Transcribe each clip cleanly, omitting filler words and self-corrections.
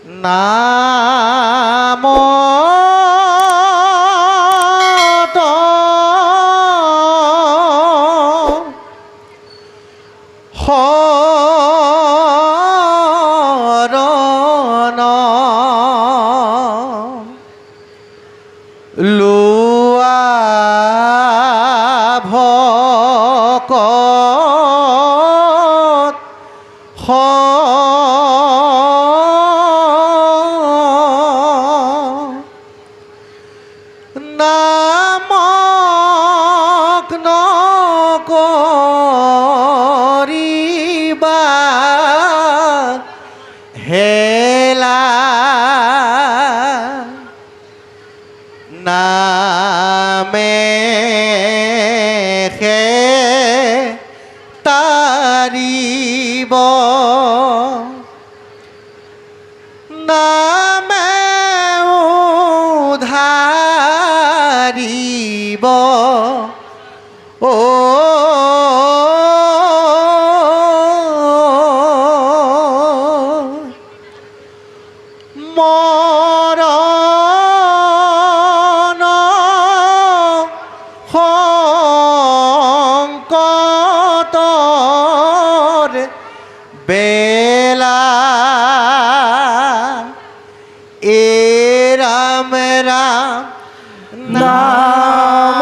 নাম হরণ লোৱা ভকত নামক নকৰিবা হেলা নামেহে তাৰিব নামে উধাৰিব ও মৰণ সংকটৰ বেলা এ ৰাম ৰাম নাম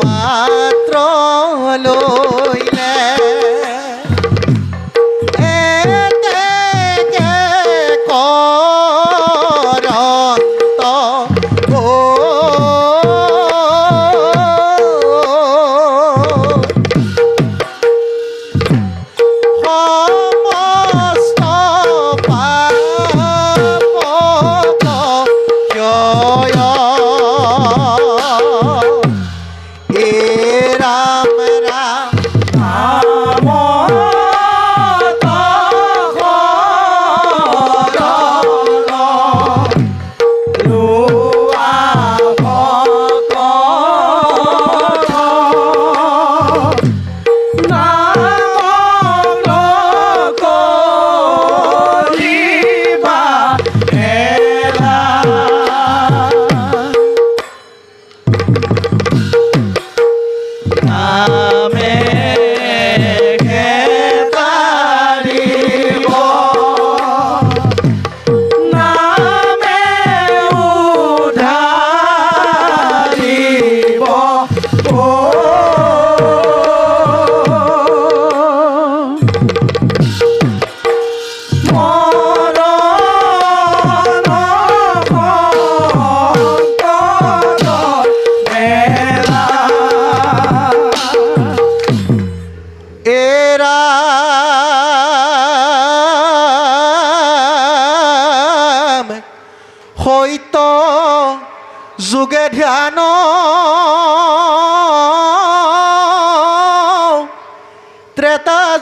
মাত্র লইলে এতে কে করন্ত সমস্ত পাপ জয় রাম রাম নাম লোৱা ভকত নামক নকৰিবা হেলা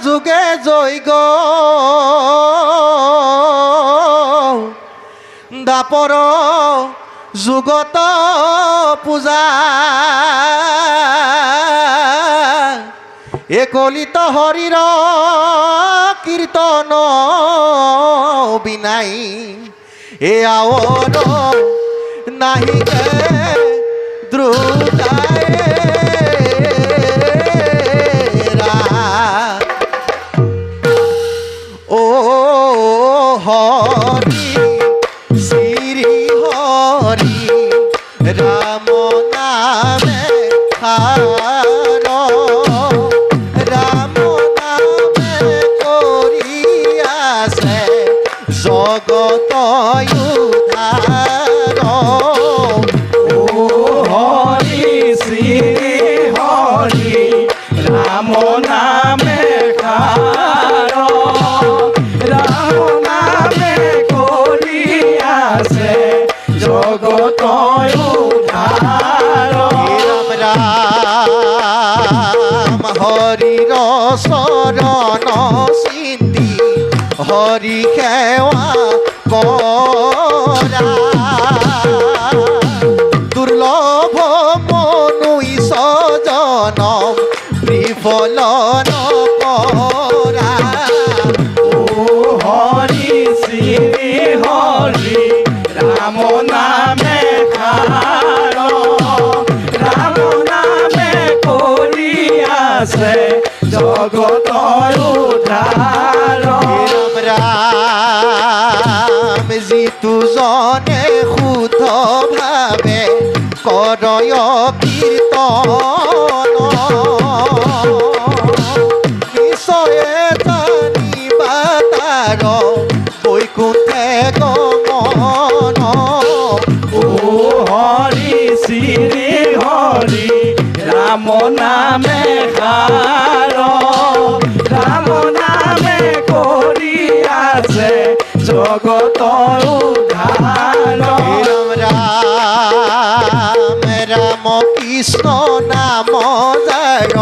যুগে জৈগ দাপর যুগত পূজা একলিত হরির কীর্তন বিনাই এ আওর নাহি গে দ্রুতায় ও হরি শ্রী হরি রাম নামে খার রাম নামে করিয়াছে জগত উদ্ধার ও হরি শ্রী হরি রাম নামে খার রাম নামে করিয়াছে জগত উদ্ধার রাম রাম হরির শরণ সিন্ধি হরি খেওয়া করা দুর্লভ মনুই সজন বিফলন করা ও হরি শ্রী হরি রাম নামে খার রাম নামে করিয়াছে জগত উদ্ধার রাম রাম জিতু জনে শুদ্ধ ভাবে করয় কীর্তন নিশ্চয়ে জানিবা তার বৈকুণ্ঠে গমন ও হরি শ্রী হরি রাম নামে খার রাম নামে করিয়াছে জগত উদ্ধার রাম রাম রাম কৃষ্ণ নাম যার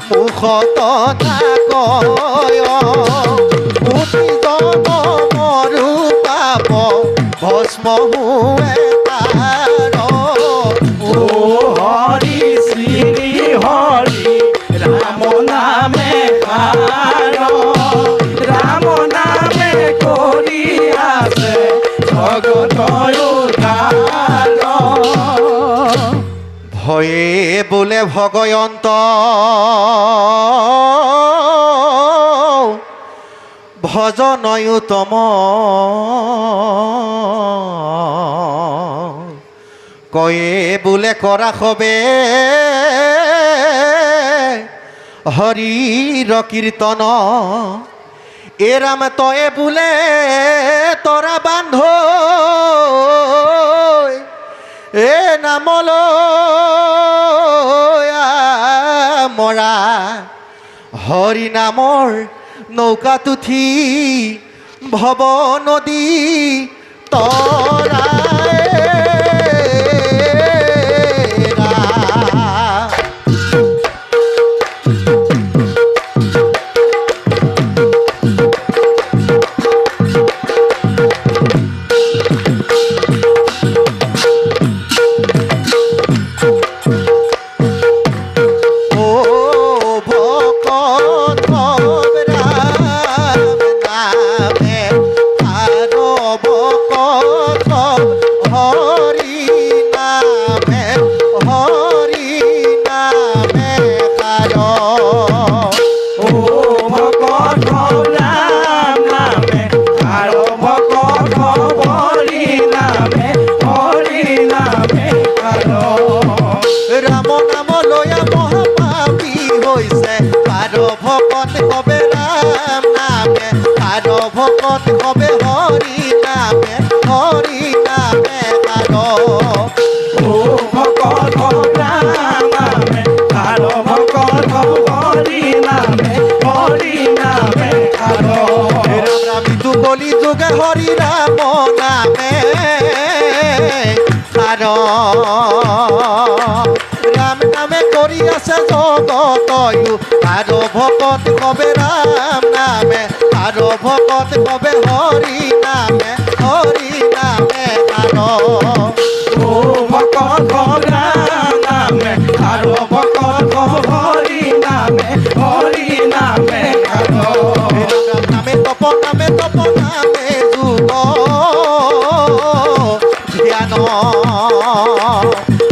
মুখত থাকয় কোটি জনমৰু পাপ ভস্ম হুৱে তাৰ ও হরি শ্রী হরি রাম নামে খার রাম নামে করিয়াছে জগত উদ্ধার ভয়ে বোলে ভগয়ন্ত ভজনয়ুতম কয়ে বোলে করা হবে হরির কীর্তন এ রাম তয়ে বোলে তরা বান্ধ এ নামল মৰা হৰি নামৰ নৌকাত উঠি ভৱ নদী তৰাই ভকত হবে হরি নামে কারো ও ভকত নামে কারো ভকত হরি নামে কারো রাম রামি তু কলি যুগে হরি রাম নামে কারো রাম নামে করি আছে জগতয়ু আর ভকত কবে রাম নামে আর ভকত কবে হরি নামে কারো ও ভকত রাম নামে কারো ভকত হরি নামে কারো নামে তপ নামে যুগ ধ্যান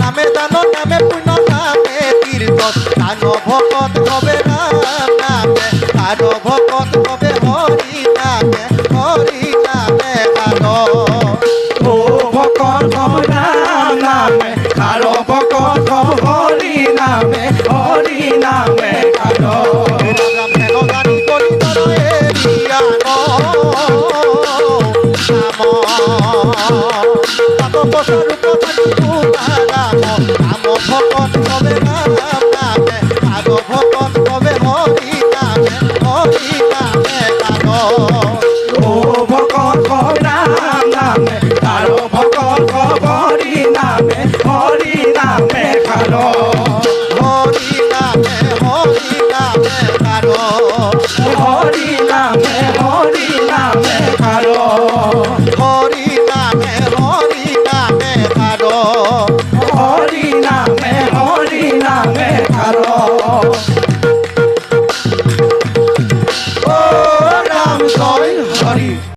নামে দান নামে পুণ্য নামে তীর্থ দান ভকত হবে রাম নামে কারো ভকত হবে হরি নামে কারো ও ভকত রাম নামে কারো ভকত হরি নামে